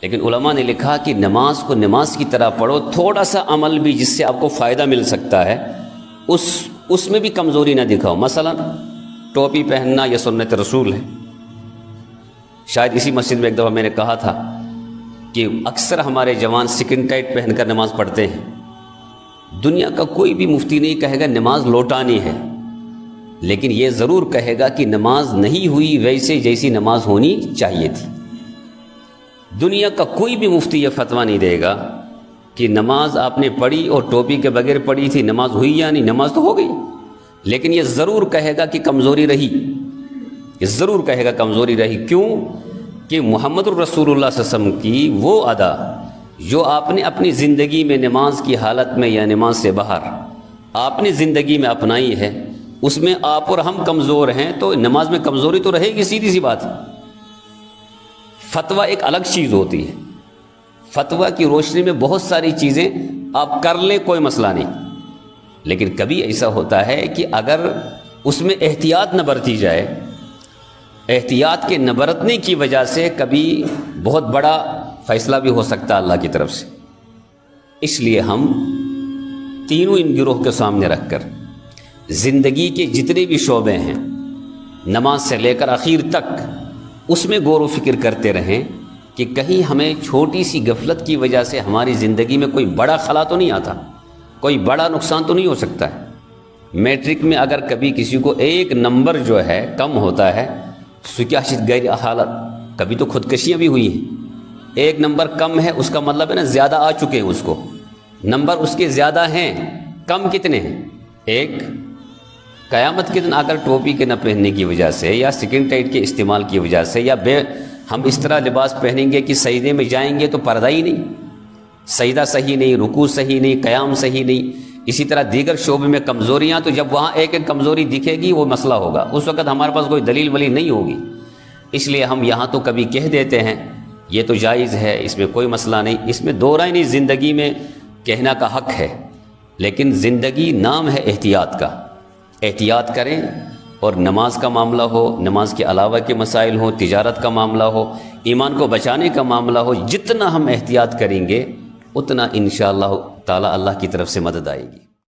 لیکن علماء نے لکھا کہ نماز کو نماز کی طرح پڑھو، تھوڑا سا عمل بھی جس سے آپ کو فائدہ مل سکتا ہے اس میں بھی کمزوری نہ دکھاؤ۔ مثلا ٹوپی پہننا یہ سنت رسول ہے۔ شاید اسی مسجد میں ایک دفعہ میں نے کہا تھا کہ اکثر ہمارے جوان سکن ٹائٹ پہن کر نماز پڑھتے ہیں۔ دنیا کا کوئی بھی مفتی نہیں کہے گا نماز لوٹانی ہے، لیکن یہ ضرور کہے گا کہ نماز نہیں ہوئی ویسے جیسی نماز ہونی چاہیے تھی۔ دنیا کا کوئی بھی مفتی یہ فتویٰ نہیں دے گا کہ نماز آپ نے پڑھی اور ٹوپی کے بغیر پڑھی تھی، نماز ہوئی یا نہیں، نماز تو ہو گئی، لیکن یہ ضرور کہے گا کہ کمزوری رہی، یہ ضرور کہے گا کمزوری رہی۔ کیوں؟ کہ محمد الرسول اللہ صلی اللہ علیہ وسلم کی وہ ادا جو آپ نے اپنی زندگی میں نماز کی حالت میں یا نماز سے باہر آپ نے زندگی میں اپنائی ہے، اس میں آپ اور ہم کمزور ہیں تو نماز میں کمزوری تو رہے گی، سیدھی سی بات ہے۔ فتویٰ ایک الگ چیز ہوتی ہے، فتویٰ کی روشنی میں بہت ساری چیزیں آپ کر لیں، کوئی مسئلہ نہیں، لیکن کبھی ایسا ہوتا ہے کہ اگر اس میں احتیاط نہ برتی جائے، احتیاط کے نہ برتنے کی وجہ سے کبھی بہت بڑا فیصلہ بھی ہو سکتا ہے اللہ کی طرف سے۔ اس لیے ہم تینوں ان گروہ کے سامنے رکھ کر زندگی کے جتنے بھی شعبے ہیں، نماز سے لے کر اخیر تک، اس میں غور و فکر کرتے رہیں کہ کہیں ہمیں چھوٹی سی غفلت کی وجہ سے ہماری زندگی میں کوئی بڑا خلا تو نہیں آتا، کوئی بڑا نقصان تو نہیں ہو سکتا ہے۔ میٹرک میں اگر کبھی کسی کو ایک نمبر جو ہے کم ہوتا ہے، سیاست غیر حالت، کبھی تو خودکشیاں بھی ہوئی ہیں۔ ایک نمبر کم ہے اس کا مطلب ہے نا زیادہ آ چکے ہیں، اس کو نمبر اس کے زیادہ ہیں، کم کتنے ہیں؟ ایک۔ قیامت کے دن اگر ٹوپی کے نہ پہننے کی وجہ سے یا سکن ٹائٹ کے استعمال کی وجہ سے یا ہم اس طرح لباس پہنیں گے کہ سجدے میں جائیں گے تو پردہ ہی نہیں، سجدہ صحیح نہیں، رکوع صحیح نہیں، قیام صحیح نہیں، اسی طرح دیگر شعبے میں کمزوریاں، تو جب وہاں ایک ایک کمزوری دکھے گی وہ مسئلہ ہوگا، اس وقت ہمارے پاس کوئی دلیل ولی نہیں ہوگی۔ اس لیے ہم یہاں تو کبھی کہہ دیتے ہیں یہ تو جائز ہے، اس میں کوئی مسئلہ نہیں، اس میں دو رائے نہیں، زندگی میں کہنا کا حق ہے، لیکن زندگی نام ہے احتیاط کا، احتیاط کریں۔ اور نماز کا معاملہ ہو، نماز کے علاوہ کے مسائل ہوں، تجارت کا معاملہ ہو، ایمان کو بچانے کا معاملہ ہو، جتنا ہم احتیاط کریں گے اتنا انشاءاللہ تعالی اللہ کی طرف سے مدد آئے گی۔